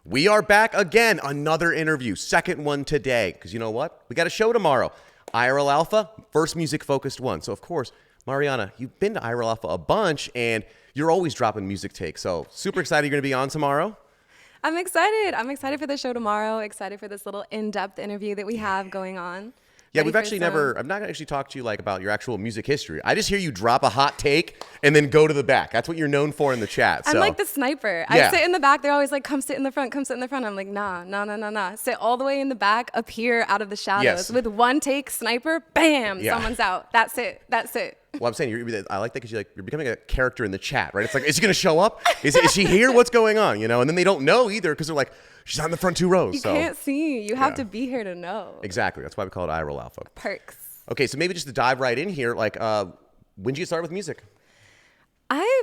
We are back again. Another interview. Second one today. Because you know what? We got a show tomorrow. IRL Alpha, first music-focused one. So, of course, Mariana, you've been to IRL Alpha a bunch, and you're always dropping music takes. So, super excited you're going to be on tomorrow. I'm excited. I'm excited for the show tomorrow. Excited for this little in-depth interview that we have going on. Yeah, I've not actually talked to you like about your actual music history. I just hear you drop a hot take and then go to the back. That's what you're known for in the chat. I'm like the sniper. Yeah. I sit in the back. They're always like, come sit in the front, come sit in the front. I'm like, nah. Sit all the way in the back, appear out of the shadows. Yes. With one take, sniper, bam, someone's out. That's it. Well, I'm saying, I like that because you're becoming a character in the chat, right? It's like, is he going to show up? Is she here? What's going on? You know, and then they don't know either because they're like, she's on the front two rows. You can't see. You have to be here to know. Exactly. That's why we call it IRL Alpha. Perks. Okay, so maybe just to dive right in here, like, when did you start with music?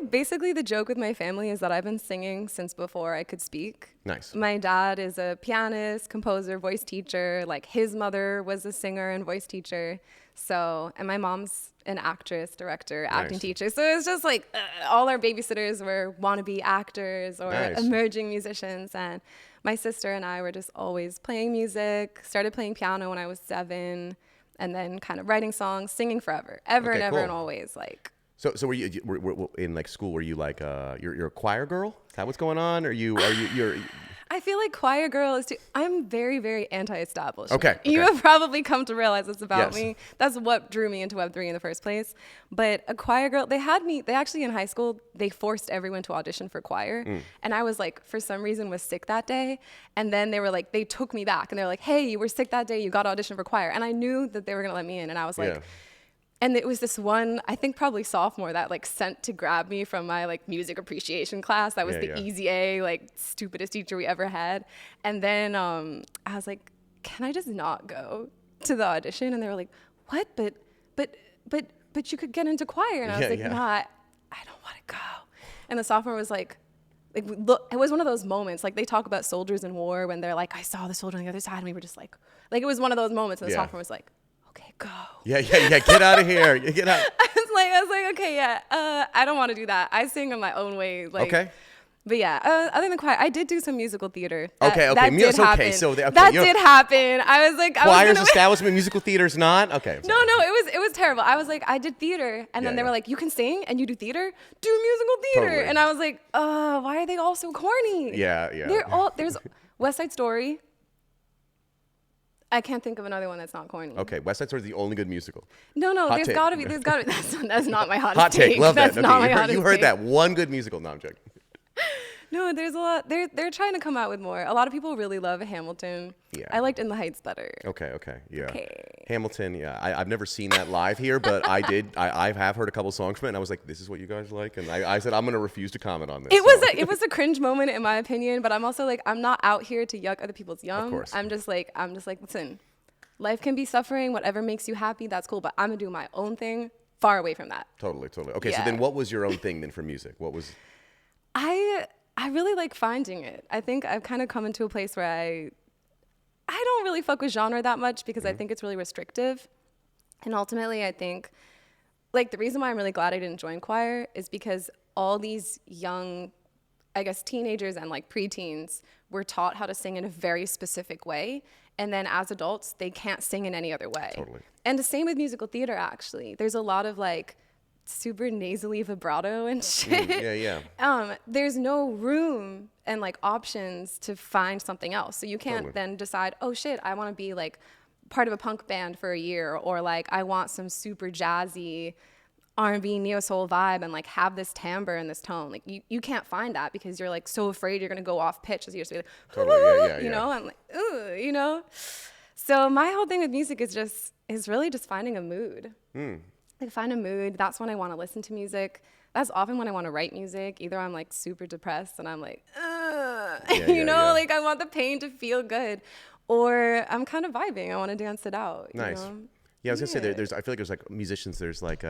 Basically, the joke with my family is that I've been singing since before I could speak. Nice. My dad is a pianist, composer, voice teacher. Like, his mother was a singer and voice teacher. So, and my mom's an actress, director, acting teacher. So it's just like all our babysitters were wannabe actors or emerging musicians. And my sister and I were just always playing music, started playing piano when I was 7, and then kind of writing songs, singing forever, ever and ever and always. Like. So were you in like school? Were you like you're a choir girl? Is that what's going on? Or you're I feel like choir girl is too. I'm very, very anti-establishment. Okay. You have probably come to realize this about me. That's what drew me into Web3 in the first place. But a choir girl, they actually in high school, they forced everyone to audition for choir. And I was like, for some reason, was sick that day. And then they were like, they took me back and they're like, hey, you were sick that day. You got to audition for choir. And I knew that they were going to let me in. And I was like, and it was this one, I think probably sophomore, that like sent to grab me from my like music appreciation class. That was the easy A, like stupidest teacher we ever had. And then I was like, can I just not go to the audition? And they were like, what? But you could get into choir. And I was like, nah, I don't want to go. And the sophomore was like, look, it was one of those moments, like they talk about soldiers in war when they're like, I saw the soldier on the other side, and we were just like it was one of those moments, and the sophomore was like, okay, go. Yeah, get out of here. Get out. I was like, okay, I don't want to do that. I sing in my own way. Like, okay. But yeah, other than choir, I did do some musical theater. That did happen. That did happen. I was like, choir's establishment, musical theater's not? Okay. No, it was terrible. I was like, I did theater, and then they were like, you can sing and you do theater? Do musical theater. Totally. And I was like, why are they all so corny? Yeah. There's West Side Story. I can't think of another one that's not corny. Okay, West Side Story is the only good musical. No, there's gotta be. That's not my hottest take. Love that. That's not my hottest take. You heard that one good musical. No, I'm joking. No, there's a lot. They're trying to come out with more. A lot of people really love Hamilton. Yeah. I liked In the Heights better. Okay. Yeah. Okay. Hamilton. Yeah. I've never seen that live here, but I did. I have heard a couple songs from it, and I was like, this is what you guys like, and I said I'm gonna refuse to comment on this. It was a cringe moment in my opinion, but I'm also like, I'm not out here to yuck other people's yum. Of course. I'm just like, listen, life can be suffering. Whatever makes you happy, that's cool. But I'm gonna do my own thing, far away from that. Totally. Okay. So then, what was your own thing then for music? What was? I really like finding it. I think I've kind of come into a place where I don't really fuck with genre that much because I think it's really restrictive. And ultimately, I think, like, the reason why I'm really glad I didn't join choir is because all these young, I guess, teenagers and, like, preteens were taught how to sing in a very specific way. And then as adults, they can't sing in any other way. Totally. And the same with musical theater, actually. There's a lot of, like, super nasally vibrato and shit. There's no room and like options to find something else. So you can't then decide, oh shit, I want to be like part of a punk band for a year, or like I want some super jazzy R&B neo soul vibe and like have this timbre and this tone. Like you can't find that because you're like so afraid you're gonna go off pitch, as you used to be like, you know, I'm like, ooh, you know. So my whole thing with music is really just finding a mood. Like find a mood. That's when I want to listen to music. That's often when I want to write music. Either I'm like super depressed and I'm like, like I want the pain to feel good, or I'm kind of vibing. I want to dance it out. Nice. You know? Yeah, I was gonna say I feel like there's like musicians. There's like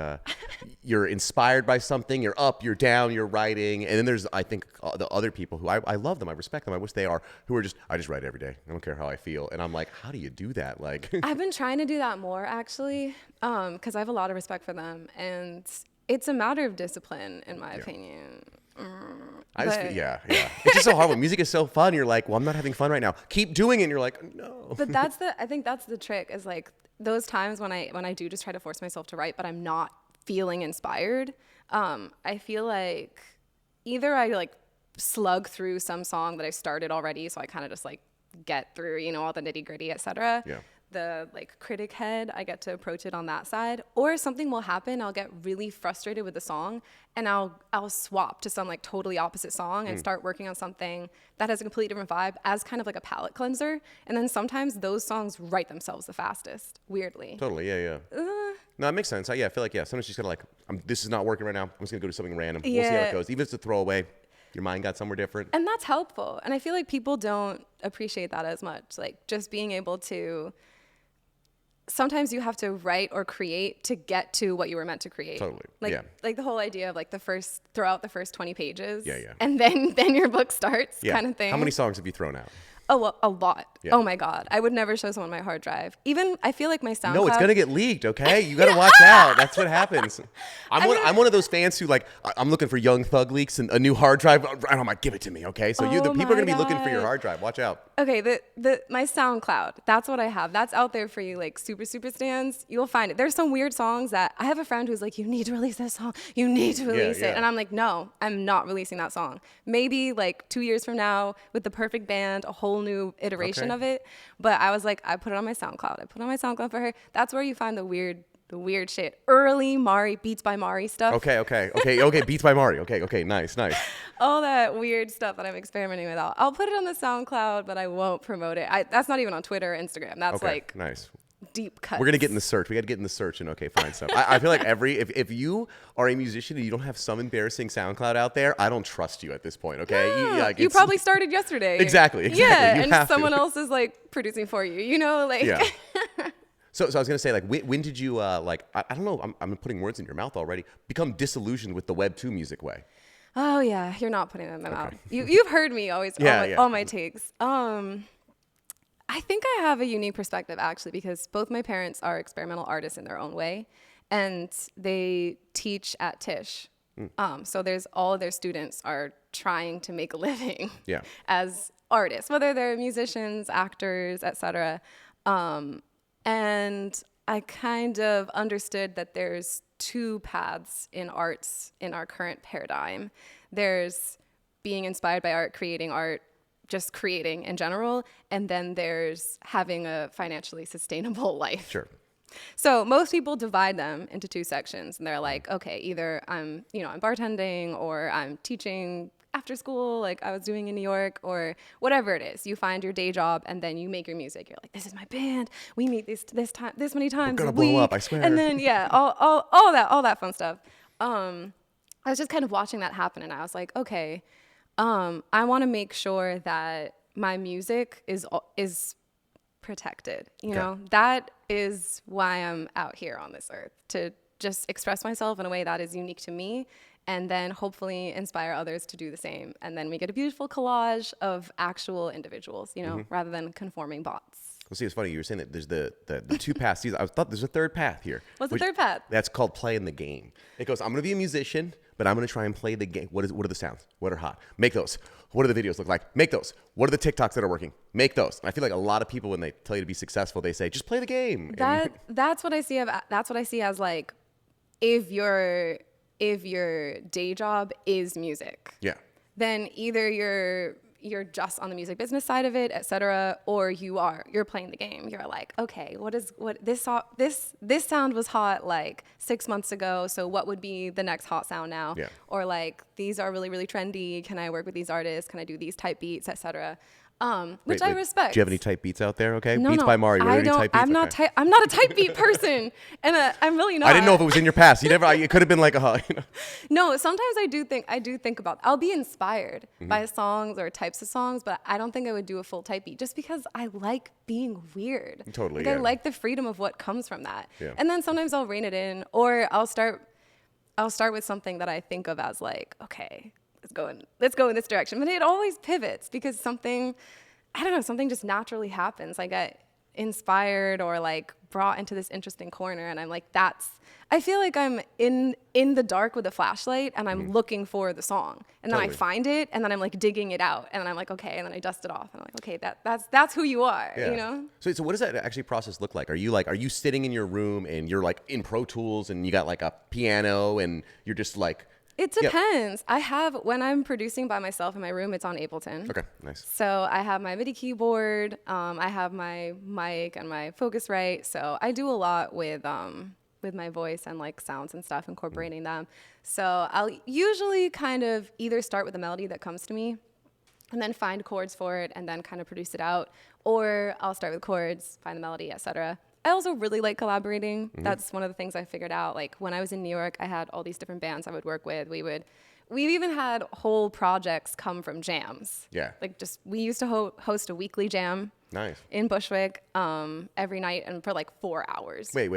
you're inspired by something. You're up. You're down. You're writing. And then there's I think the other people who I love them. I respect them. I wish they are who are just I just write every day. I don't care how I feel. And I'm like, how do you do that? Like I've been trying to do that more actually, because I have a lot of respect for them, and it's a matter of discipline in my opinion. Yeah. It's just so hard when music is so fun. You're like, well, I'm not having fun right now. Keep doing it. And you're like, no. But I think that's the trick, is like those times when I do just try to force myself to write, but I'm not feeling inspired. I feel like either I like slug through some song that I started already, so I kind of just like get through, you know, all the nitty gritty, etc. Yeah. The like critic head, I get to approach it on that side, or something will happen. I'll get really frustrated with the song, and I'll swap to some like totally opposite song and start working on something that has a completely different vibe as kind of like a palate cleanser. And then sometimes those songs write themselves the fastest, weirdly. Totally, yeah. No, it makes sense. I feel like, sometimes you just gotta like, this is not working right now. I'm just gonna go do something random. We'll see how it goes. Even if it's a throwaway, your mind got somewhere different. And that's helpful. And I feel like people don't appreciate that as much. Like just being able to, sometimes you have to write or create to get to what you were meant to create. Totally. Like the whole idea of like throw out the first 20 pages. Yeah. And then your book starts kind of thing. How many songs have you thrown out? Oh, well, a lot. Yeah. Oh my God. I would never show someone my hard drive. Even I feel like my SoundCloud. No, it's going to get leaked, okay? You got to watch out. That's what happens. I'm one of those fans who like, I'm looking for Young Thug leaks and a new hard drive. I'm like, give it to me, okay? So the people are going to be looking for your hard drive. Watch out. Okay, my SoundCloud, that's what I have. That's out there for you, like super stands. You'll find it. There's some weird songs that I have a friend who's like, you need to release this song. You need to release it. And I'm like, no, I'm not releasing that song. Maybe like 2 years from now with the perfect band, a whole new iteration of it. But I was like, I put it on my SoundCloud. I put it on my SoundCloud for her. That's where you find the weird shit. Early Mari, Beats by Mari stuff. Okay. Beats by Mari. Okay. Nice. All that weird stuff that I'm experimenting with. I'll put it on the SoundCloud, but I won't promote it. That's not even on Twitter or Instagram. That's like nice. Deep cuts. We're gonna get in the search. We got to get in the search and find stuff. I feel like if you are a musician and you don't have some embarrassing SoundCloud out there, I don't trust you at this point. Okay, yeah, you probably started yesterday. Exactly. Yeah, and someone else is like producing for you. You know, like. Yeah. So I was gonna say, like, when did you like? I don't know. I'm putting words in your mouth already. Become disillusioned with the Web 2 music way. Oh yeah, you're not putting them in my mouth. You've heard me always. All my takes. I think I have a unique perspective actually, because both my parents are experimental artists in their own way, and they teach at Tisch. So there's all of their students are trying to make a living as artists, whether they're musicians, actors, etc. And I kind of understood that there's two paths in arts in our current paradigm. There's being inspired by art, creating art, just creating in general, and then there's having a financially sustainable life. Sure. So most people divide them into two sections, and they're like, okay, either I'm bartending, or I'm teaching after school, like I was doing in New York, or whatever it is. You find your day job, and then you make your music. You're like, this is my band. We meet this many times We're gonna a week. blow up, I swear. And then all that fun stuff. I was just kind of watching that happen, and I was like, okay. I want to make sure that my music is protected. You know, that is why I'm out here on this earth, to just express myself in a way that is unique to me, and then hopefully inspire others to do the same. And then we get a beautiful collage of actual individuals, you know, rather than conforming bots. Well, see, it's funny. You were saying that there's the two paths. I thought there's a third path here. What's the third path? That's called playing the game. It goes, I'm going to be a musician, but I'm going to try and play the game. What are the sounds? What are hot? Make those. What do the videos look like? Make those. What are the TikToks that are working? Make those. And I feel like a lot of people, when they tell you to be successful, they say, just play the game. That's what I see. That's what I see as like, if your day job is music, then either you're just on the music business side of it, etc., or you're playing the game. You're like, okay, this sound was hot like 6 months ago, so what would be the next hot sound now? Or like, these are really, really trendy. Can I work with these artists? Can I do these type beats, etc.? Which I respect. Do you have any type beats out there? Okay, No, Beats by Mario. I don't. Type beats? I'm not. I'm not a type beat person, and I'm really not. I didn't know if it was in your past. It could have been like a. No, sometimes I do think about. I'll be inspired by songs or types of songs, but I don't think I would do a full type beat, just because I like being weird. Totally. Like, I like the freedom of what comes from that. Yeah. And then sometimes I'll rein it in, or I'll start with something that I think of as like, okay, let's go in this direction. But it always pivots, because something just naturally happens. I get inspired or like brought into this interesting corner, and I'm like, I feel like I'm in the dark with a flashlight, and I'm looking for the song, and then I find it, and then I'm like digging it out, and then I'm like, okay, and then I dust it off, and I'm like, okay, that's who you are, you know? So what does that actually process look like? Are you sitting in your room and you're like in Pro Tools and you got like a piano and you're just like? It depends. When I'm producing by myself in my room, it's on Ableton. Okay, nice. So I have my MIDI keyboard, I have my mic and my Focusrite. So I do a lot with my voice and like sounds and stuff, incorporating them. So I'll usually kind of either start with a melody that comes to me and then find chords for it and then kind of produce it out, or I'll start with chords, find the melody, etc. I also really like collaborating. That's one of the things I figured out. Like when I was in New York, I had all these different bands I would work with. We've even had whole projects come from jams. Yeah. Like we used to host a weekly jam. Nice. In Bushwick, every night and for like 4 hours. Wait.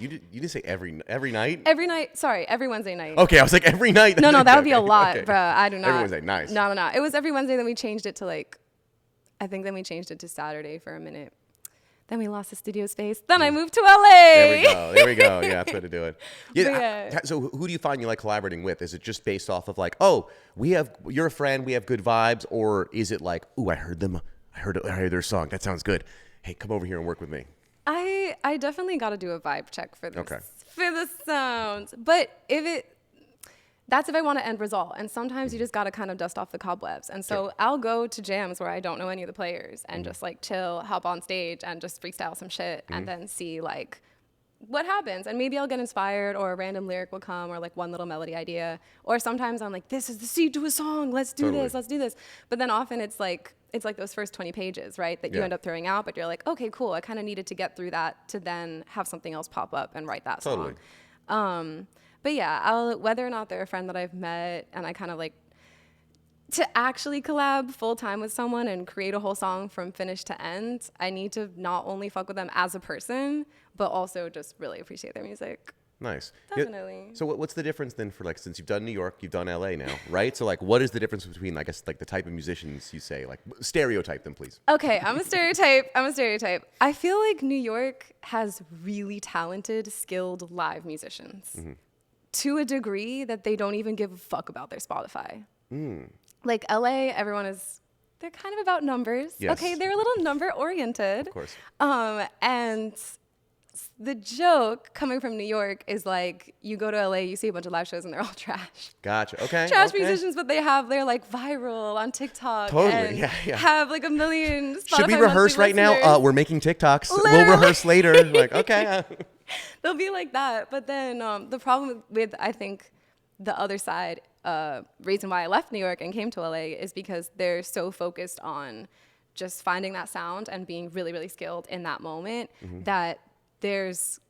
You didn't say every night? Every night. Sorry, every Wednesday night. Okay, I was like every night. No, that would be a lot, bro. I do not. Every Wednesday, nice. No. It was every Wednesday. Then we changed it to then we changed it to Saturday for a minute. Then we lost the studio space. Then I moved to LA. There we go. Yeah, that's the way to do it. Yeah. So who do you find you like collaborating with? Is it just based off of like, oh, you're a friend, we have good vibes, or is it like, ooh, I heard their song, that sounds good. Hey, come over here and work with me. I definitely got to do a vibe check for this, for the sounds. But that's if I want to end result. And sometimes you just got to kind of dust off the cobwebs. And so I'll go to jams where I don't know any of the players and just like chill, hop on stage and just freestyle some shit and then see like what happens. And maybe I'll get inspired, or a random lyric will come, or like one little melody idea. Or sometimes I'm like, this is the seed to a song. Let's do this. But then often it's like those first 20 pages, right, that you end up throwing out. But you're like, okay, cool. I kind of needed to get through that to then have something else pop up and write that song. But yeah, whether or not they're a friend that I've met, and I kind of like to actually collab full time with someone and create a whole song from finish to end, I need to not only fuck with them as a person, but also just really appreciate their music. Nice. Definitely. So what's the difference then for like, since you've done New York, you've done LA now, right? So like, what is the difference between, I guess, like the type of musicians you say, like stereotype them, please? Okay, I'm a stereotype. I feel like New York has really talented, skilled live musicians. To a degree that they don't even give a fuck about their Spotify. Like LA, they're kind of about numbers. Yes. Okay, they're a little number oriented. Of course. And the joke coming from New York is like, you go to LA, you see a bunch of live shows and they're all trash. Gotcha. Okay. Trash musicians, but they're like viral on TikTok. Totally. And yeah. have like 1 million Spotify Should we rehearse right listeners. now? We're making TikToks. Literally. We'll rehearse later. Like, okay. They'll be like that. But then the problem with, I think, the other side, reason why I left New York and came to LA is because they're so focused on just finding that sound and being really, really skilled in that moment that there's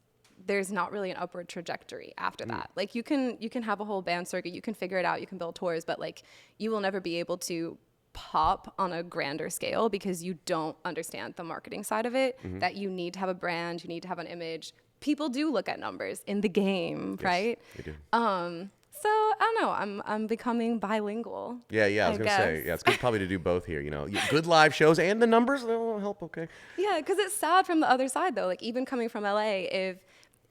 not really an upward trajectory after that. Like you can have a whole band circuit, you can figure it out, you can build tours, but like you will never be able to pop on a grander scale because you don't understand the marketing side of it, that you need to have a brand, you need to have an image. People do look at numbers in the game, yes, right? They do. So I don't know. I'm becoming bilingual. Yeah. I was gonna say, it's good probably to do both here. You know, good live shows and the numbers will help. Okay. Yeah, because it's sad from the other side though. Like even coming from LA,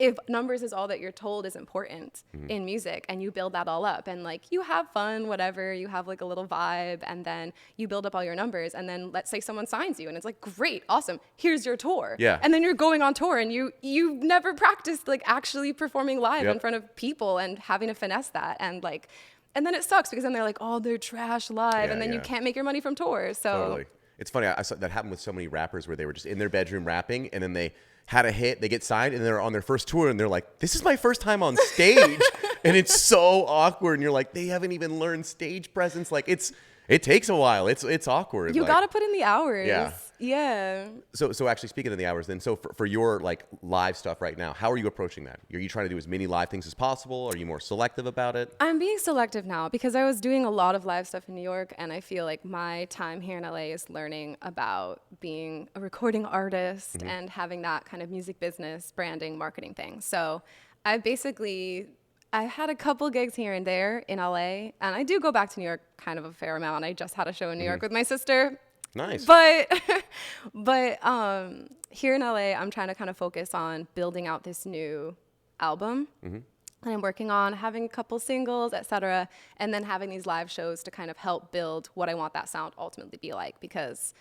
if numbers is all that you're told is important in music, and you build that all up, and like you have fun, whatever, you have like a little vibe, and then you build up all your numbers, and then let's say someone signs you, and it's like great, awesome, here's your tour. Yeah. And then you're going on tour, and you've never practiced like actually performing live in front of people and having to finesse that, and then it sucks because then they're like, oh, they're trash live, and then you can't make your money from tours. So totally. It's funny. I saw that happen with so many rappers where they were just in their bedroom rapping, and then they had a hit, they get signed, and they're on their first tour, and they're like, this is my first time on stage. And it's so awkward. And you're like, they haven't even learned stage presence. Like it takes a while. It's awkward. You got to put in the hours. Yeah. Yeah. So actually speaking of the hours then, so for your like live stuff right now, how are you approaching that? Are you trying to do as many live things as possible? Are you more selective about it? I'm being selective now because I was doing a lot of live stuff in New York, and I feel like my time here in LA is learning about being a recording artist and having that kind of music business, branding, marketing thing. So I've had a couple gigs here and there in LA, and I do go back to New York kind of a fair amount. I just had a show in New York with my sister. Nice. But here in LA, I'm trying to kind of focus on building out this new album. And I'm working on having a couple singles, etc., and then having these live shows to kind of help build what I want that sound ultimately to be like, because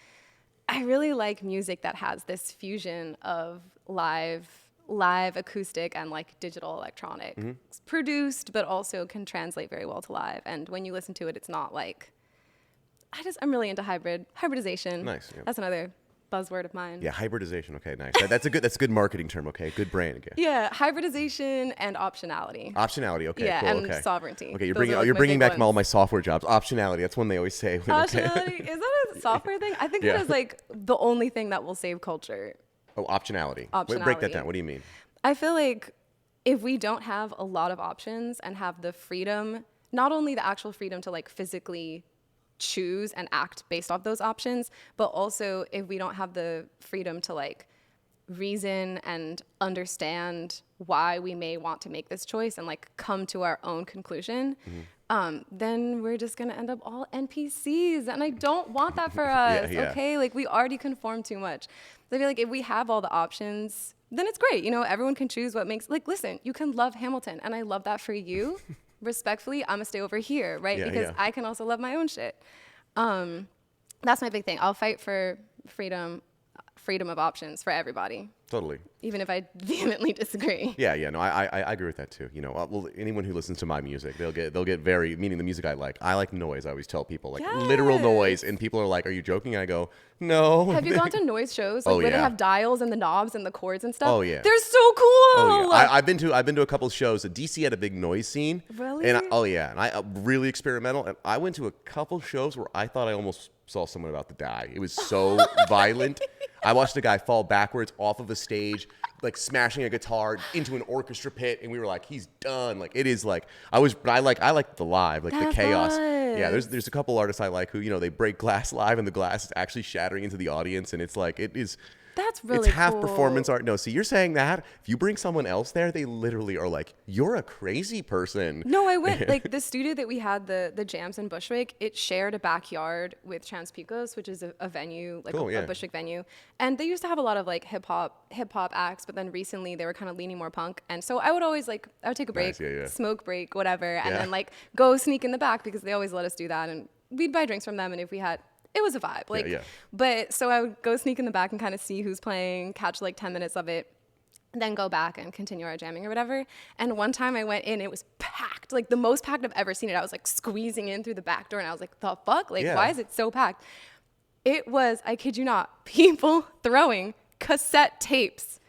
I really like music that has this fusion of live acoustic and like digital electronic. It's produced, but also can translate very well to live. And when you listen to it, it's not like, I'm really into hybridization. Nice. Yeah. That's another buzzword of mine. Yeah, hybridization. Okay, nice. That's a good marketing term. Okay, good brand. Okay. Yeah, hybridization and optionality. Optionality. Okay. Yeah, cool, and okay. sovereignty. Okay, Those are, like, you're my bringing big back all ones. my software jobs. Optionality. That's one they always say. Optionality, is that a software thing? I think Yeah. it is like the only thing that will save culture. Oh, optionality. Wait, break that down. What do you mean? I feel like if we don't have a lot of options and have the freedom, not only the actual freedom to like physically choose and act based off those options, but also if we don't have the freedom to like reason and understand why we may want to make this choice and like come to our own conclusion, then we're just gonna end up all NPCs, and I don't want that for us. Yeah. Okay, like we already conform too much. So I feel like if we have all the options, then it's great. You know, everyone can choose what makes, like, listen, you can love Hamilton, and I love that for you. Respectfully, I'm gonna stay over here, right? Because I can also love my own shit. That's my big thing. I'll fight for freedom of options for everybody, Totally. even if I vehemently disagree. Yeah. No, I agree with that too. You know, well, anyone who listens to my music, they'll get very, meaning the music I like noise. I always tell people, like, literal noise, and people are like, "Are you joking?" I go, "No." Have you gone to noise shows, like where they have dials and the knobs and the chords and stuff? Oh yeah, they're so cool. Oh yeah, I've been to a couple shows. DC had a big noise scene. Really? And I really experimental. And I went to a couple shows where I thought I almost saw someone about to die. It was so violent. I watched a guy fall backwards off of a stage, like smashing a guitar into an orchestra pit, and we were like, he's done. Like, it is like, I like the live, like the chaos. Yeah, there's a couple artists I like who, you know, they break glass live and the glass is actually shattering into the audience, and it's like, it is. That's really It's half cool. performance art. No, see, you're saying that. If you bring someone else there, they literally are like, you're a crazy person. No, I went, like, the studio that we had, the jams in Bushwick, it shared a backyard with Chance Picos, which is a venue, like a Bushwick venue. And they used to have a lot of, like, hip hop acts, but then recently they were kind of leaning more punk. And so I would always, like, I would take a break, smoke break, whatever, and then, like, go sneak in the back because they always let us do that. And we'd buy drinks from them, and if we had... It was a vibe, like, but so I would go sneak in the back and kind of see who's playing, catch like 10 minutes of it, and then go back and continue our jamming or whatever. And one time I went in, it was packed, like the most packed I've ever seen it. I was like squeezing in through the back door, and I was like, the fuck? Like, why is it so packed? It was, I kid you not, people throwing cassette tapes.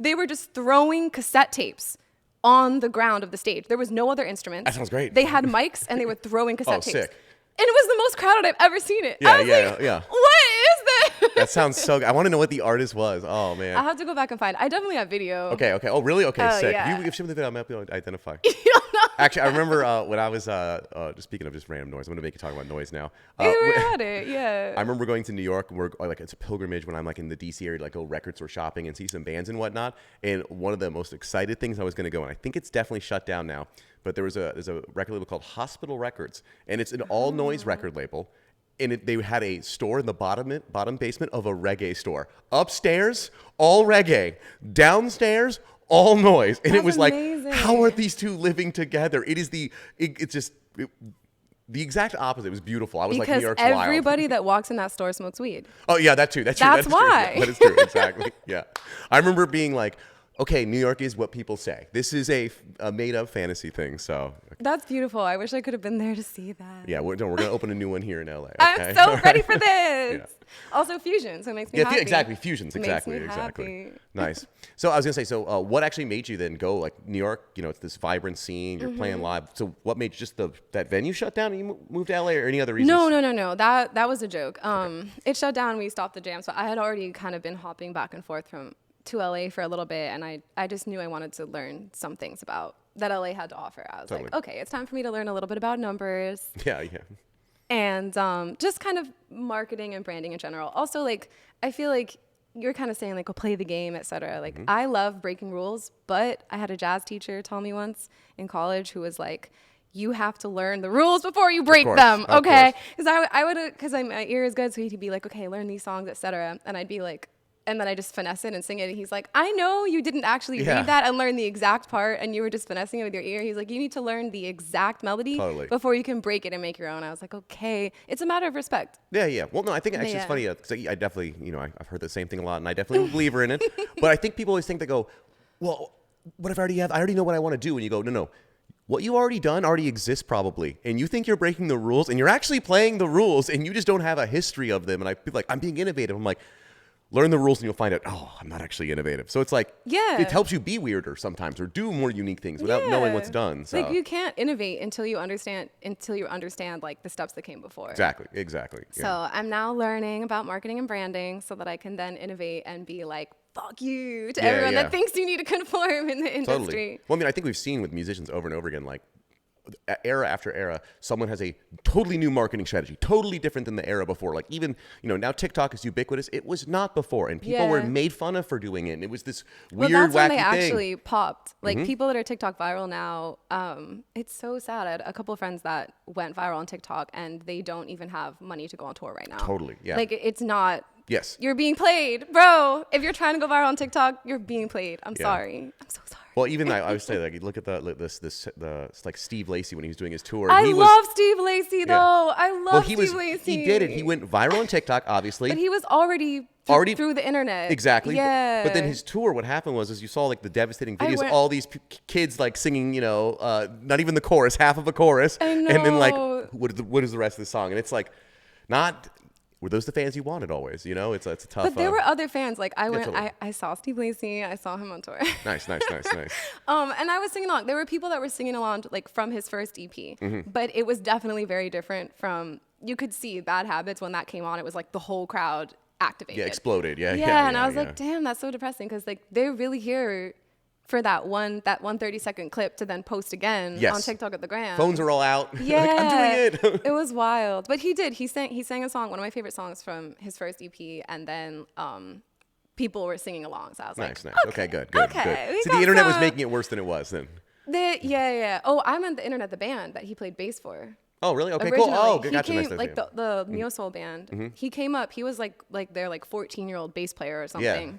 They were just throwing cassette tapes on the ground of the stage. There was no other instruments. That sounds great. They had mics, and they were throwing cassette tapes. Sick. And it was the most crowded I've ever seen it. I was like, what is this? That sounds so good. I want to know what the artist was. Oh, man. I'll have to go back and find it. I definitely have video. Okay. Oh, really? Okay, sick. Yeah. If you show me the video, I might be able to identify. You don't know. Actually, I remember when I was, just speaking of just random noise, I'm going to make you talk about noise now. We're at it, yeah. I remember going to New York, and it's a pilgrimage when I'm like in the DC area to like go record store shopping and see some bands and whatnot. And one of the most excited things I was going to go, and I think it's definitely shut down now, but there's a record label called Hospital Records, and it's an all noise record label. And they had a store in the bottom basement of a reggae store. Upstairs, all reggae. Downstairs, all noise. And it was amazing. Like, how are these two living together? It's the exact opposite. It was beautiful. I was like, New York's wild. Because everybody that walks in that store smokes weed. Oh, yeah, that too. That's true. That's why. True. Yeah, that is true. Exactly. Yeah. I remember being like, okay, New York is what people say. This is a made-up fantasy thing, so. That's beautiful. I wish I could have been there to see that. Yeah, we're going to open a new one here in LA. Okay? I'm so ready for this. Also fusion, so it makes me happy. Yeah, exactly. Fusions, exactly. Makes me happy. Nice. So I was going to say, what actually made you then go, like, New York, you know, it's this vibrant scene, you're playing live. So what made you just that venue shut down and you moved to LA, or any other reasons? No. That was a joke. It shut down, we stopped the jam. So I had already kind of been hopping back and forth to LA for a little bit, and I just knew I wanted to learn some things about that LA had to offer. I was like, okay, it's time for me to learn a little bit about numbers. Yeah. And just kind of marketing and branding in general. Also, like, I feel like you're kind of saying, like, we'll play the game, etc. Like, I love breaking rules, but I had a jazz teacher tell me once in college who was like, you have to learn the rules before you break course, them, of okay? course. Because I would, because my ear is good, so he'd be like, okay, learn these songs, etc. And I'd be like, and then I just finesse it and sing it. And he's like, I know you didn't actually read that and learn the exact part, and you were just finessing it with your ear. He's like, you need to learn the exact melody before you can break it and make your own. I was like, okay, it's a matter of respect. Yeah. Well, no, I think actually it's funny because I definitely, I've heard the same thing a lot, and I definitely believe in it. But I think people always think, they go, well, what if I already know what I want to do? And you go, no. What you already done already exists probably. And you think you're breaking the rules, and you're actually playing the rules, and you just don't have a history of them. And I feel like, I'm being innovative. I'm like, learn the rules and you'll find out, oh, I'm not actually innovative. So it's like, it helps you be weirder sometimes or do more unique things without knowing what's done. So. Like, you can't innovate until you understand like the steps that came before. Exactly. So I'm now learning about marketing and branding so that I can then innovate and be like, fuck you to everyone that thinks you need to conform in the industry. Totally. Well, I mean, I think we've seen with musicians over and over again, like, era after era, someone has a totally new marketing strategy, totally different than the era before. Like, even, now TikTok is ubiquitous. It was not before, and people were made fun of for doing it. And it was this weird, wacky thing. Well, that's when they actually popped. Like, people that are TikTok viral now, it's so sad. I had a couple of friends that went viral on TikTok, and they don't even have money to go on tour right now. Totally, yeah. Like, it's not. Yes. You're being played, bro. If you're trying to go viral on TikTok, you're being played. I'm sorry. I'm so sorry. Well, even I would say, like, you look at the like Steve Lacy when he was doing his tour. I love Steve Lacy though. I love Steve Lacy. He did it. He went viral on TikTok, obviously. But he was already through the internet. Exactly. Yeah. But then his tour, what happened was you saw like the devastating videos, all these kids like singing, not even the chorus, half of a chorus, and then like, what is the rest of the song? And it's like, were those the fans you wanted always? It's a tough. But there were other fans. Like, I saw Steve Lacy. I saw him on tour. Nice. And I was singing along. There were people that were singing along, like, from his first EP. But it was definitely very different from. You could see Bad Habits when that came on. It was like the whole crowd activated. Yeah, exploded. Yeah. And I was like, damn, that's so depressing, because like they're really here for that 30-second clip to then post again on TikTok at the gram. Phones are all out. Yeah. Like, I'm doing it. It was wild. But he sang a song, one of my favorite songs from his first EP, and then people were singing along. So I was nice. like, Okay, good. So the internet was making it worse than it was then. Oh, I meant the internet, the band that he played bass for. Oh, really? Okay, originally. cool. Oh, he gotcha. Came, like the Neo Soul band. He came up. He was like their 14-year-old bass player or something. Yeah.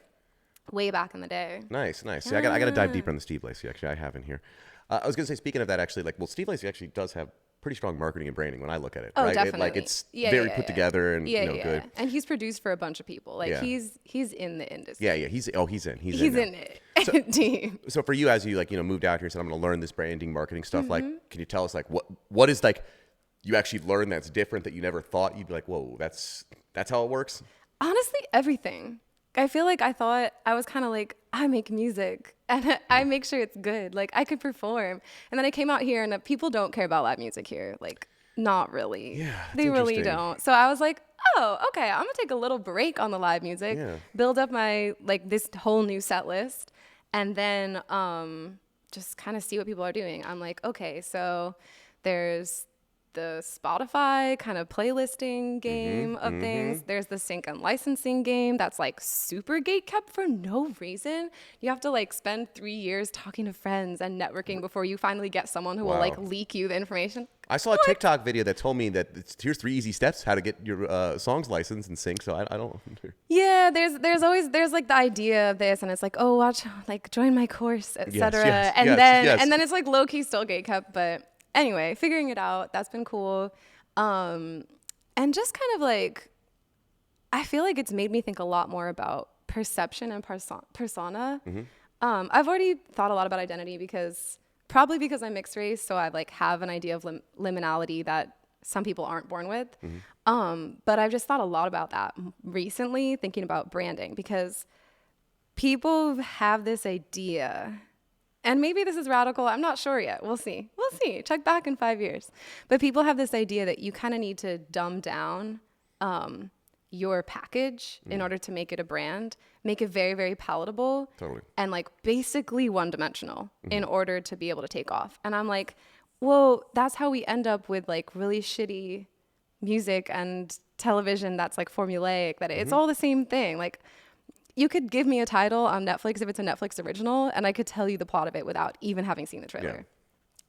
Way back in the day. Nice. See, I got to dive deeper on the Steve Lacy. Actually, I have in here. I was going to say, speaking of that, actually, Steve Lacy actually does have pretty strong marketing and branding when I look at it. Oh, right? definitely. It's very put together and good. And he's produced for a bunch of people. Like, he's in the industry. Yeah. He's in. He's in it. So for you, as you moved out here and said, I'm going to learn this branding, marketing stuff. Like, can you tell us what is you actually learn that's different that you never thought you'd be like, whoa, that's how it works? Honestly, everything. I feel like I thought I was kind of like, I make music and I make sure it's good. Like, I could perform. And then I came out here, and people don't care about live music here. Like, not really. Yeah, they really don't. So I was like, oh, okay, I'm gonna take a little break on the live music, build up my this whole new set list, and then just kind of see what people are doing. I'm like, okay, so there's the Spotify kind of playlisting game of things. There's the sync and licensing game that's like super gatekept for no reason. You have to spend 3 years talking to friends and networking before you finally get someone who will leak you the information. I saw a TikTok video that told me that here's 3 easy steps how to get your songs licensed and sync. So I don't. Yeah, there's always the idea of this, and it's like, oh, watch, join my course, etc. And then it's low key still gatekept, but. Anyway, figuring it out, that's been cool. And just kind of I feel like it's made me think a lot more about perception and persona. I've already thought a lot about identity probably because I'm mixed race, so I have an idea of liminality that some people aren't born with. But I've just thought a lot about that recently, thinking about branding, because people have this idea. And maybe this is radical. I'm not sure yet. We'll see. Check back in 5 years. But people have this idea that you kind of need to dumb down your package in order to make it a brand, make it very, very palatable, and basically one-dimensional in order to be able to take off. And I'm like, well, that's how we end up with really shitty music and television that's formulaic, that it's all the same thing. You could give me a title on Netflix if it's a Netflix original, and I could tell you the plot of it without even having seen the trailer.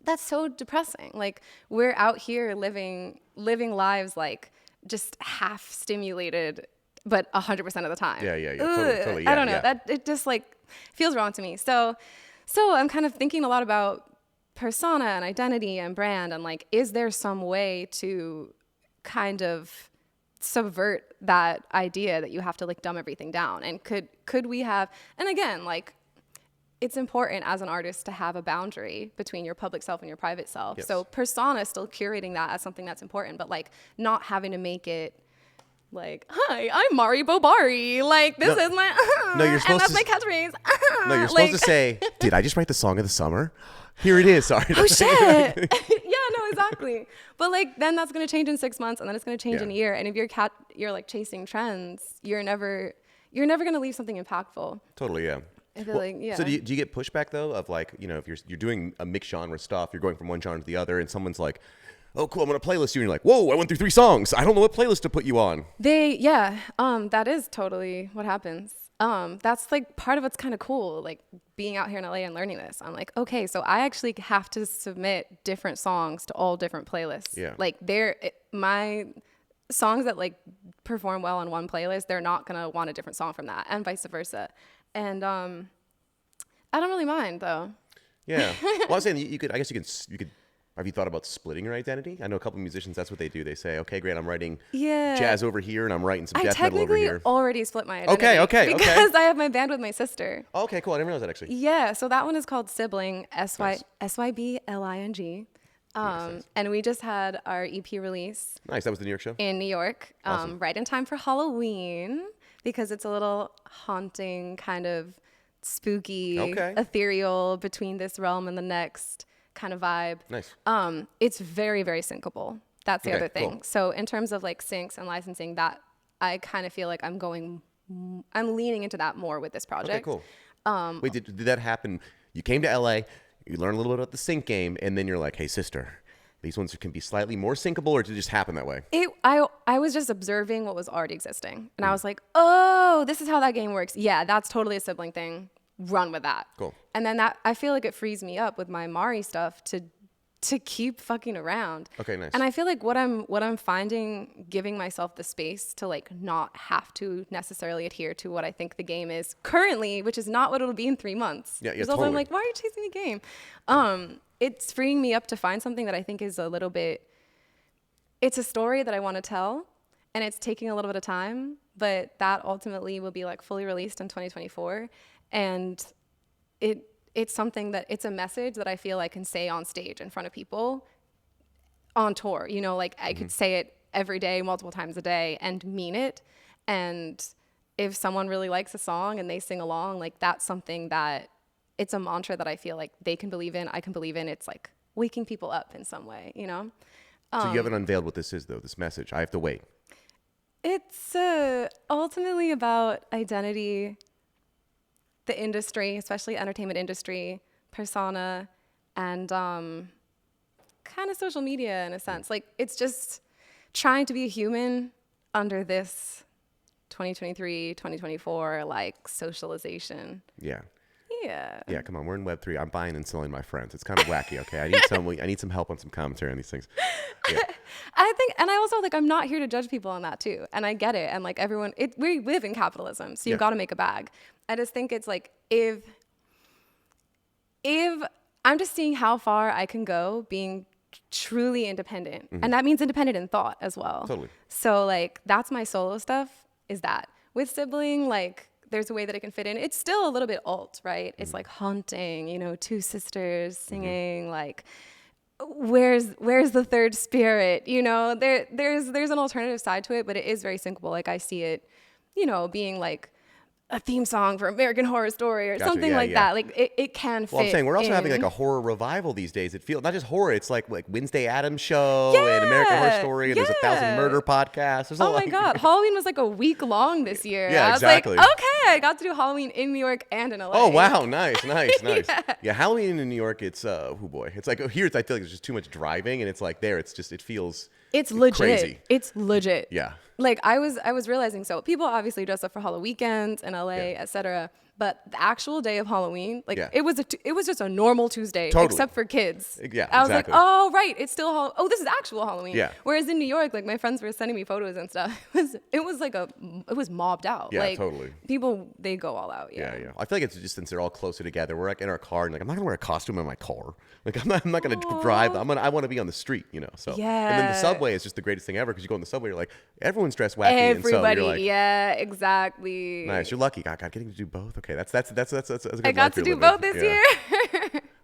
that's so depressing. Like, we're out here living lives like just half stimulated, but 100% of the time. Yeah. Totally. Yeah, I don't know. That it just like feels wrong to me. So I'm kind of thinking a lot about persona and identity and brand, and like, is there some way to kind of subvert that idea that you have to like dumb everything down? And could we have, and again, like, it's important as an artist to have a boundary between your public self and your private self. Yes. So persona, still curating that as something that's important, but like not having to make it like, hi, I'm Mari Bobari. Like, this is my, no, you're supposed and that's my catchphrase. No, you're supposed to say, did I just write the song of the summer? Here it is. Sorry. Oh shit. Yeah, no, exactly. But like, then that's going to change in 6 months, and then it's going to change in a year. And if you're like chasing trends, you're never going to leave something impactful. Totally. Yeah. I feel like, yeah. So do you get pushback though of like, you know, if you're doing a mixed genre stuff, you're going from one genre to the other, and someone's like, oh cool, I'm gonna playlist you, and you're like, whoa, I went through 3 songs, I don't know what playlist to put you on. That is totally what happens. That's like part of what's kind of cool, like being out here in LA and learning this. I'm like, okay, so I actually have to submit different songs to all different playlists. Yeah. Like my songs that like perform well on one playlist, they're not gonna want a different song from that, and vice versa. And I don't really mind though. Yeah. Well, I was saying you could. Have you thought about splitting your identity? I know a couple of musicians. That's what they do. They say, okay, great, I'm writing jazz over here, and I'm writing some death metal over here. I technically already split my identity. Okay. Because I have my band with my sister. Oh, okay, cool. I didn't realize that actually. Yeah. So that one is called SYBLING. SYBLING. Nice. And we just had our EP release. Nice. That was the New York show? In New York. Awesome. Right in time for Halloween, because it's a little haunting, kind of spooky, ethereal, between this realm and the next kind of vibe. Nice. It's very, very syncable. That's the other thing. Cool. So in terms of like syncs and licensing, that I kind of feel like I'm leaning into that more with this project. Okay, cool. Wait, did that happen? You came to LA, you learned a little bit about the sync game, and then you're like, hey, sister, these ones can be slightly more syncable, or did it just happen that way? I was just observing what was already existing. And I was like, oh, this is how that game works. Yeah, that's totally a sibling thing. Run with that. Cool. And then that, I feel like it frees me up with my Mari stuff to keep fucking around. Okay, nice. And I feel like what I'm finding, giving myself the space to like not have to necessarily adhere to what I think the game is currently, which is not what it'll be in 3 months. Yeah, Because totally. I'm like, why are you chasing the game? It's freeing me up to find something that I think is a little bit, it's a story that I want to tell, and it's taking a little bit of time, but that ultimately will be like fully released in 2024. And it's something that, it's a message that I feel I can say on stage in front of people on tour, you know, like I could say it every day, multiple times a day, and mean it. And if someone really likes a song and they sing along, like that's something that, it's a mantra that I feel like they can believe in, I can believe in. It's like waking people up in some way, you know? So you haven't unveiled what this is though, this message. I have to wait. It's ultimately about identity, the industry, especially entertainment industry, persona, and kind of social media in a sense. Like, it's just trying to be a human under this 2023, 2024, like, socialization. Yeah. Yeah. Yeah, come on, we're in Web3. I'm buying and selling my friends. It's kind of wacky, okay? I need some help on some commentary on these things. Yeah. I think, and I also, like, I'm not here to judge people on that too. And I get it. And like everyone, we live in capitalism, so you've got to make a bag. I just think it's like, if I'm just seeing how far I can go being truly independent, and that means independent in thought as well. Totally. So like, that's my solo stuff, is that. With Sibling, like, there's a way that it can fit in. It's still a little bit alt, right? It's like haunting, you know, 2 sisters singing, like, where's the third spirit? You know, there's an alternative side to it, but it is very syncable. Like, I see it, you know, being like a theme song for American Horror Story or something like that. Like, it can fit. Well, I'm saying we're also having like a horror revival these days. It feels not just horror. It's like Wednesday Addams show and American Horror Story, and there's 1,000 murder podcasts. There's my God, Halloween was like a week long this year. Yeah, I was exactly. like, okay, I got to do Halloween in New York and in LA. Oh wow, nice. Yeah, Halloween in New York, it's oh boy, it's like here. I feel like there's just too much driving, and it's like there, it feels. It's legit. Crazy. It's legit. Yeah. like I was realizing, so people obviously dress up for Halloween weekends in LA, etc. But the actual day of Halloween, like it was just a normal Tuesday, except for kids. Yeah, I was like, oh right, it's still this is actual Halloween. Yeah. Whereas in New York, like my friends were sending me photos and stuff. It was mobbed out. Yeah, like, totally. People, they go all out. Yeah. I feel like it's just since they're all closer together. We're like in our car, and like I'm not gonna wear a costume in my car. Like I'm not gonna drive. I want to be on the street, you know. So yeah. And then the subway is just the greatest thing ever because you go in the subway, you're like everyone's dressed wacky. Everybody, and so you're like, yeah, exactly. Nice, you're lucky. God, getting to do both. Okay, that's a good I got to do both this year.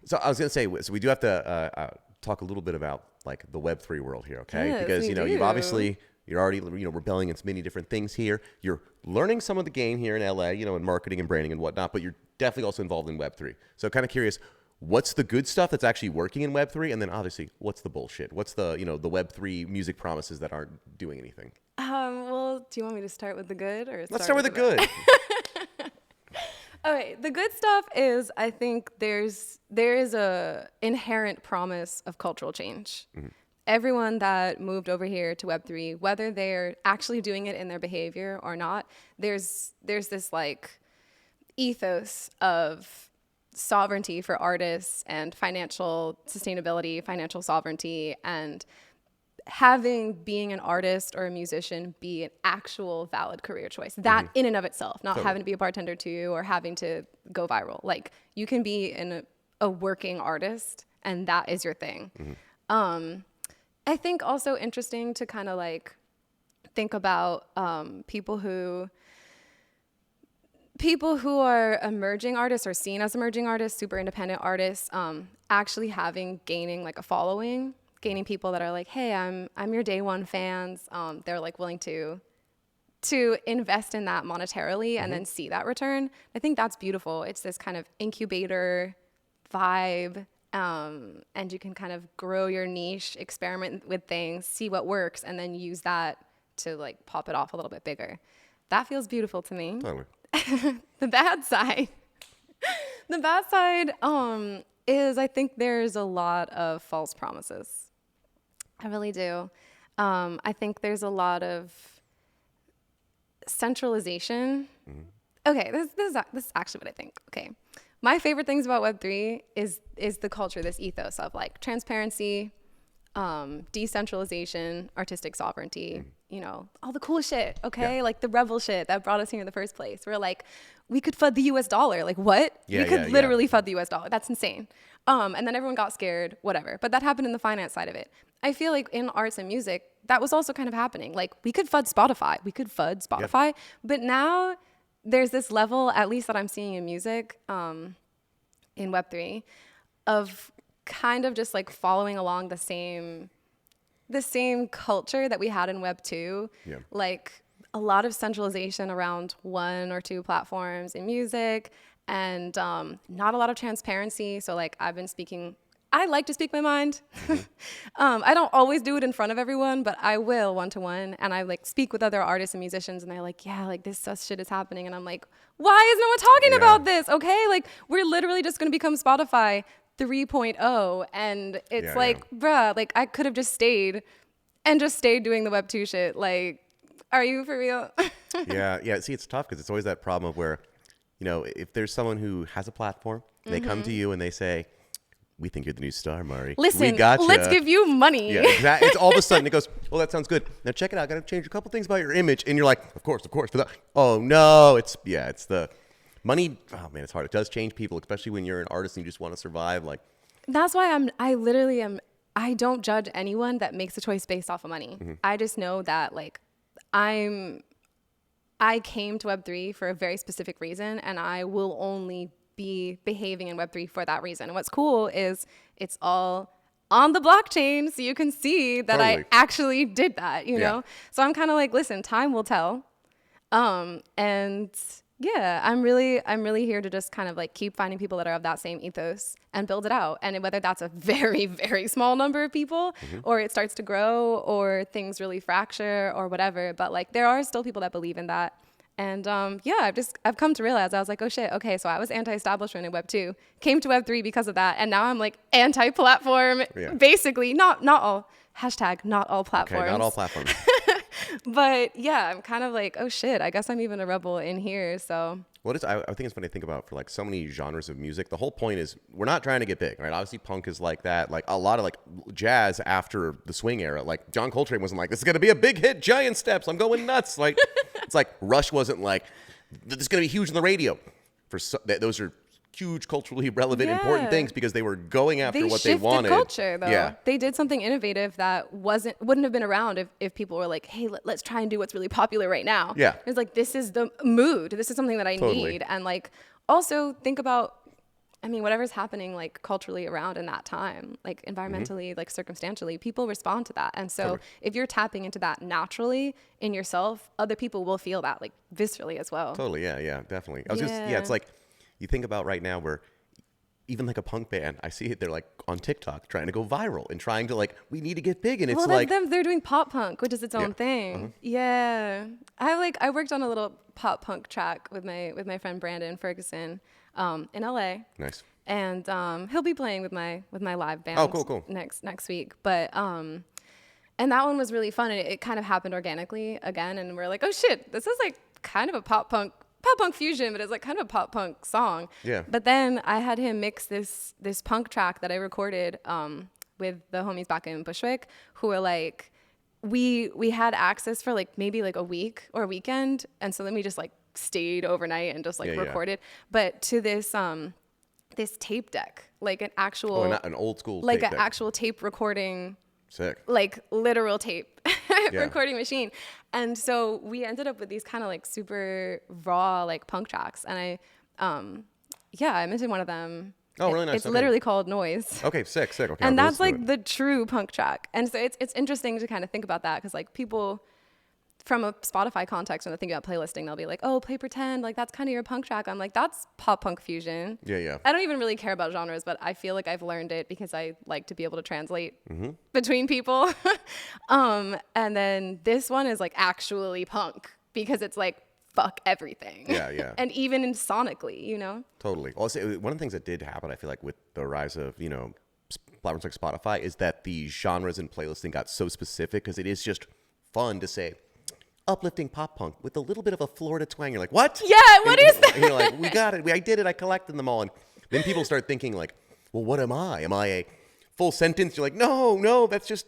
So I was gonna say, so we do have to talk a little bit about like the Web3 world here, okay? Yes, because we you're do. already rebelling against many different things here. You're learning some of the game here in LA, in marketing and branding and whatnot, but you're definitely also involved in Web3. So kind of curious, what's the good stuff that's actually working in Web3, and then obviously what's the bullshit? What's the the Web3 music promises that aren't doing anything? Well, do you want me to start with the good or Let's start with the good. Okay, the good stuff is I think there is a inherent promise of cultural change. Mm-hmm. Everyone that moved over here to Web3, whether they're actually doing it in their behavior or not, there's this like ethos of sovereignty for artists and financial sustainability, financial sovereignty, and being an artist or a musician be an actual valid career choice. That in and of itself, not having to be a bartender too or having to go viral. Like you can be a working artist and that is your thing. Mm-hmm. I think also interesting to kind of like think about people who are emerging artists or seen as emerging artists, super independent artists, actually gaining like a following. Gaining people that are like, hey, I'm your day one fans. They're like willing to invest in that monetarily and then see that return. I think that's beautiful. It's this kind of incubator vibe, and you can kind of grow your niche, experiment with things, see what works, and then use that to like pop it off a little bit bigger. That feels beautiful to me. Totally. The bad side is I think there's a lot of false promises. I really do. I think there's a lot of centralization. Mm-hmm. Okay, this is actually what I think. Okay, my favorite things about Web3 is the culture, this ethos of like transparency, decentralization, artistic sovereignty. All the cool shit. Okay, like the rebel shit that brought us here in the first place. We're like, we could FUD the US dollar. Like what? We could literally FUD the US dollar. That's insane. And then everyone got scared, whatever. But that happened in the finance side of it. I feel like in arts and music, that was also kind of happening. Like we could FUD Spotify. Yep. But now there's this level, at least that I'm seeing in music, in Web3, of kind of just like following along the same culture that we had in Web 2. Yeah. Like a lot of centralization around one or two platforms in music and not a lot of transparency. So like I like to speak my mind. I don't always do it in front of everyone, but I will one-to-one. And I like speak with other artists and musicians and they're like, yeah, like this sus shit is happening. And I'm like, why is no one talking about this? Okay, like we're literally just gonna become Spotify 3.0. And it's bruh, like I could have just stayed doing the Web 2 shit. Like, are you for real? Yeah. See, it's tough because it's always that problem of where, if there's someone who has a platform, they come to you and they say, we think you're the new star, Mari. Listen, we gotcha. Let's give you money. Yeah, exactly. It's all of a sudden it goes, well, that sounds good. Now check it out. Got to change a couple things about your image. And you're like, of course. Oh, no. It's the money. Oh, man, it's hard. It does change people, especially when you're an artist and you just want to survive. Like, that's why I don't judge anyone that makes a choice based off of money. Mm-hmm. I just know that, like, I came to Web3 for a very specific reason, and I will only be behaving in Web3 for that reason. And what's cool is it's all on the blockchain, so you can see that I actually did that, you know? So I'm kind of like, listen, time will tell. And yeah, I'm really here to just kind of like keep finding people that are of that same ethos and build it out. And whether that's a very, very small number of people or it starts to grow or things really fracture or whatever, but like there are still people that believe in that. And I've come to realize, I was like, oh shit, okay, so I was anti-establishment in Web 2, came to Web 3 because of that, and now I'm like anti-platform, basically, not all platforms. Okay, not all platforms. But yeah, I'm kind of like, oh shit, I guess I'm even a rebel in here. So Well, I think it's funny to think about for like so many genres of music. The whole point is we're not trying to get big, right? Obviously, punk is like that. Like a lot of like jazz after the swing era. Like John Coltrane wasn't like, this is going to be a big hit, giant steps. I'm going nuts. Like it's like Rush wasn't like, this is going to be huge on the radio. Those are huge culturally relevant, important things because they were going after what they wanted. They shifted culture, though. Yeah. They did something innovative that wouldn't have been around if people were like, hey, let's try and do what's really popular right now. Yeah. It's like, this is the mood. This is something that I need. And like, also think about, I mean, whatever's happening like culturally around in that time, like environmentally, like circumstantially, people respond to that. And so if you're tapping into that naturally in yourself, other people will feel that like viscerally as well. Totally. Yeah, definitely. It's like, you think about right now where even like a punk band, I see it, they're like on TikTok trying to go viral and trying to like, we need to get big. And it's like, they're doing pop punk, which is its own thing. Yeah. I worked on a little pop punk track with my friend Brandon Ferguson in LA. Nice. And he'll be playing with my live band. Oh, cool. Next week. But and that one was really fun, and it kind of happened organically again, and we're like, oh shit, this is like kind of a pop punk fusion, but it's like kind of a pop punk song. Yeah. But then I had him mix this punk track that I recorded with the homies back in Bushwick, who were like, we had access for like maybe like a week or a weekend, and so then we just like stayed overnight and just like recorded. But to this this tape deck, like an actual an old school like tape an deck. actual tape recording. Sick. Like literal tape recording machine. And so we ended up with these kind of like super raw like punk tracks. And I mentioned one of them. Oh, really nice. It's literally called Noise. Okay, sick. Okay, and that's like the true punk track. And so it's interesting to kind of think about that because like people from a Spotify context, when they think about playlisting, they'll be like, oh, play Pretend. Like, that's kind of your punk track. I'm like, that's pop punk fusion. Yeah. I don't even really care about genres, but I feel like I've learned it because I like to be able to translate between people. And then this one is like actually punk because it's like, fuck everything. Yeah. And even in sonically, you know? Totally. Also, one of the things that did happen, I feel like, with the rise of, platforms like Spotify is that the genres and playlisting got so specific because it is just fun to say, uplifting pop punk with a little bit of a Florida twang. You're like, what? Yeah, what is that? And you're like, we got it. I did it. I collected them all. And then people start thinking like, well, what am I? Am I a full sentence? You're like, no, that's just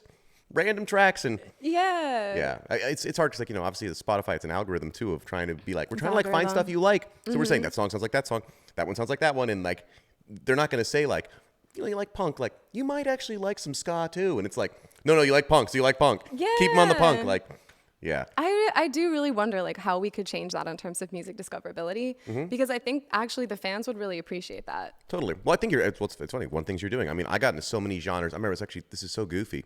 random tracks. And yeah, it's hard because like, obviously the Spotify, it's an algorithm too of trying to be like, we're trying to like find stuff you like. So we're saying that song sounds like that song. That one sounds like that one. And like, they're not going to say like, you like punk. Like, you might actually like some ska too. And it's like, no, you like punk. So you like punk. Yeah. Keep them on the punk. Like, yeah. I do really wonder like how we could change that in terms of music discoverability because I think actually the fans would really appreciate that. Totally. Well, I think it's funny. One thing you're doing. I mean, I got into so many genres. I remember this is so goofy.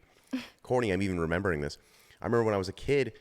Corny, I'm even remembering this. I remember when I was a kid,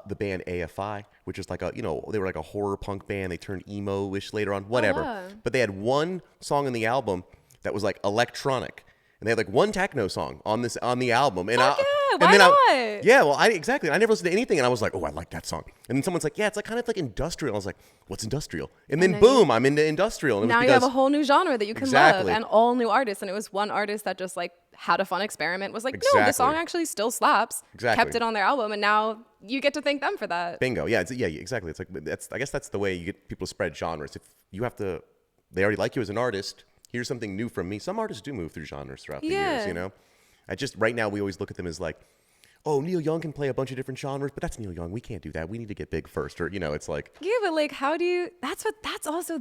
the band AFI, which is like they were like a horror punk band. They turned emo-ish later on, whatever. Oh, wow. But they had one song in the album that was like electronic. And they had like one techno song on the album. And why not? Well, I never listened to anything, and I was like, oh, I like that song. And then someone's like, yeah, it's like kind of like industrial. I was like, what's industrial? And then boom, I'm into industrial. And now you have a whole new genre that you can love, and all new artists. And it was one artist that just like had a fun experiment, was like, no, the song actually still slaps. Exactly. Kept it on their album, and now you get to thank them for that. Bingo. Yeah, exactly. It's like I guess that's the way you get people to spread genres. If you have to, they already like you as an artist. Here's something new from me. Some artists do move through genres throughout the years, I just, right now, we always look at them as like, oh, Neil Young can play a bunch of different genres, but that's Neil Young. We can't do that. We need to get big first. Or, it's like. Yeah, but like, that's also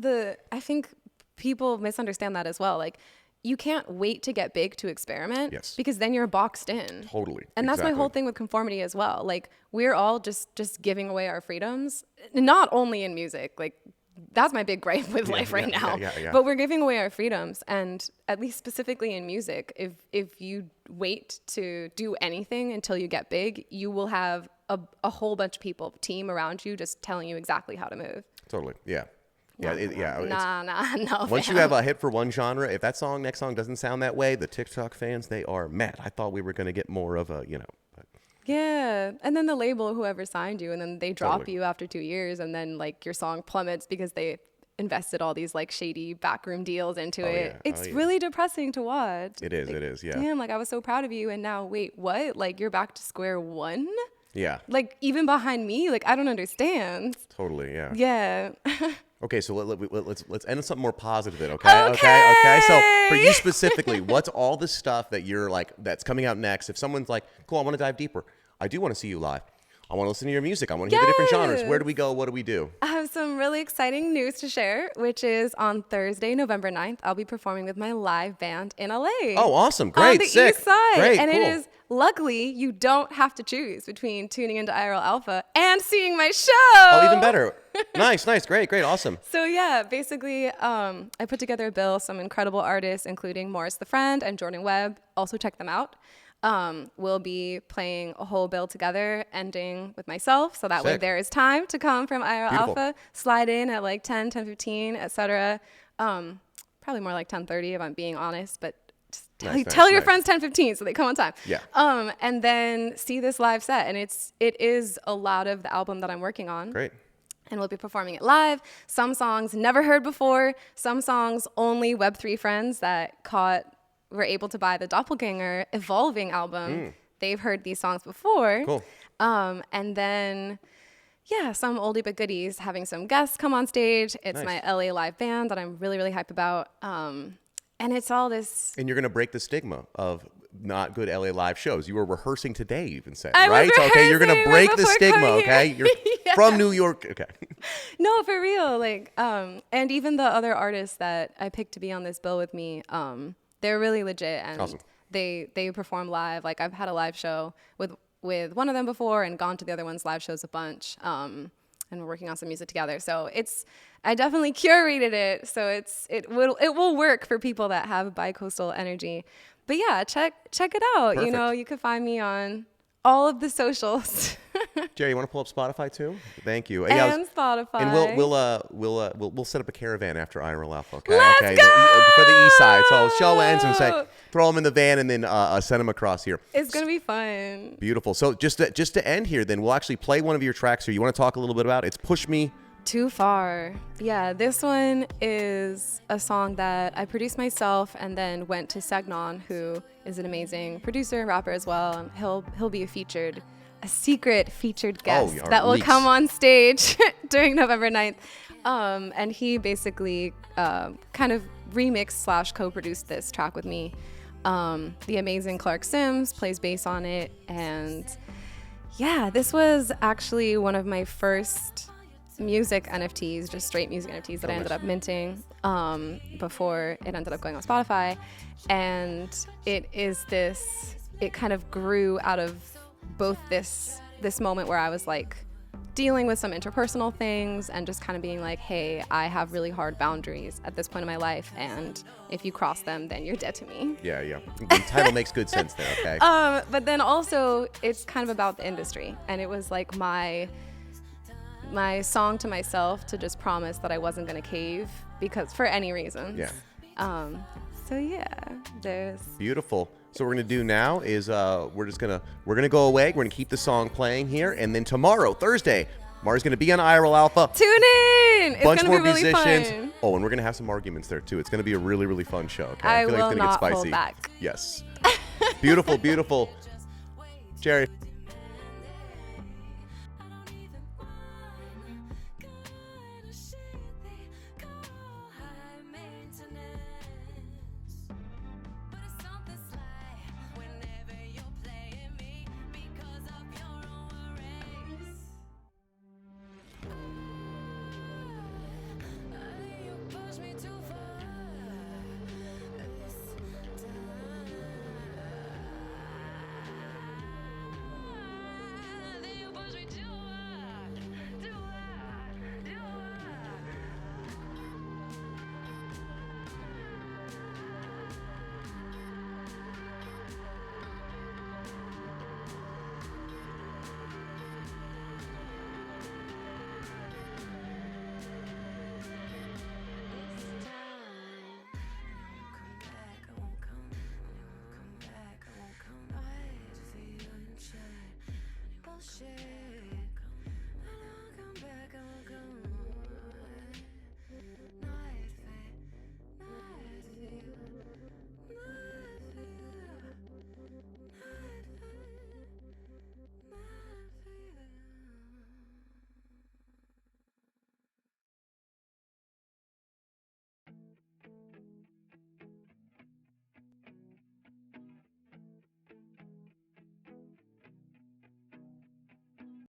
I think people misunderstand that as well. Like, you can't wait to get big to experiment. Yes. Because then you're boxed in. Totally. And that's my whole thing with conformity as well. Like, we're all just giving away our freedoms, not only in music, like, that's my big gripe with life right now. Yeah. But we're giving away our freedoms, and at least specifically in music, if you wait to do anything until you get big, you will have a whole bunch of people, team around you, just telling you exactly how to move. Totally. Yeah. No. Once you have a hit for one genre, if that next song doesn't sound that way, the TikTok fans, they are mad. I thought we were going to get more of a, Yeah, and then the label, whoever signed you, and then they drop you after 2 years, and then like your song plummets because they invested all these like shady backroom deals into it. Yeah. It's really depressing to watch. It is, yeah. Damn, like I was so proud of you, and now wait, what? Like you're back to square one? Yeah. Like even behind me, like I don't understand. Totally. Yeah. Yeah. Okay, so let's end on something more positive then, okay? So for you specifically, what's all the stuff that you're like that's coming out next? If someone's like, cool, I want to dive deeper. I do want to see you live. I want to listen to your music. I want to hear the different genres. Where do we go? What do we do? I have some really exciting news to share, which is on Thursday, November 9th, I'll be performing with my live band in LA. Oh, awesome. Great. On the Sick. East Side. Great. And cool. it is, luckily, you don't have to choose between tuning into IRL Alpha and seeing my show. Oh, even better. Nice. Great. Awesome. So yeah, basically, I put together a bill, some incredible artists, including Morris the Friend and Jordan Webb. Also check them out. We'll be playing a whole bill together, ending with myself. So that way there is time to come from IRL Alpha, slide in at like 10:15, etc. Probably more like 10:30 if I'm being honest, but just tell your friends 10:15 so they come on time. Yeah. And then see this live set. And it is a lot of the album that I'm working on. Great. And we'll be performing it live. Some songs never heard before. Some songs only Web3 friends that were able to buy the Doppelganger Evolving album. They've heard these songs before. Cool. And then, yeah, some oldie but goodies, having some guests come on stage. It's my LA live band that I'm really, really hyped about. And it's all this. And you're going to break the stigma of not good LA live shows. You were rehearsing today, you even said, I right? was So, okay, you're going to break right the stigma, okay? You're from New York. Okay. No, for real. Like, and even the other artists that I picked to be on this bill with me, they're really legit, and awesome. They perform live. Like I've had a live show with one of them before, and gone to the other one's live shows a bunch. And we're working on some music together. So I definitely curated it, so it will work for people that have bi-coastal energy. But yeah, check it out. Perfect. You know, you can find me on all of the socials. Jerry, you want to pull up Spotify too? Thank you. And Spotify. And we'll set up a caravan after IRL Alpha. Okay. Let's go! For the East Side. So show ends and say throw them in the van and then send them across here. It's gonna be fun. Beautiful. So just to end here, then we'll actually play one of your tracks here. You want to talk a little bit about? It's Push Me. Too Far. Yeah, this one is a song that I produced myself and then went to Segnon, who is an amazing producer and rapper as well. He'll be a secret featured guest that will come on stage during November 9th. And he basically kind of remixed / co-produced this track with me. The amazing Clark Sims plays bass on it. And yeah, this was actually one of my first music NFTs, just straight music NFTs that I ended up minting before it ended up going on Spotify. And it kind of grew out of both this moment where I was like dealing with some interpersonal things and just kind of being like, hey, I have really hard boundaries at this point in my life, and if you cross them, then you're dead to me. Yeah. The title makes good sense there, okay? But then also it's kind of about the industry, and it was like my song to myself to just promise that I wasn't gonna cave because for any reason. Yeah. So yeah, there's beautiful. So what we're gonna do now is we're gonna go away. We're gonna keep the song playing here, and then tomorrow, Thursday, Mari's gonna be on IRL Alpha. Tune in. It's bunch gonna more be really musicians. Fun. Oh, and we're gonna have some arguments there too. It's gonna be a really, really fun show. Okay? I feel like will it's gonna not get spicy. hold back. Yes. Beautiful. Jerry. Bullshit.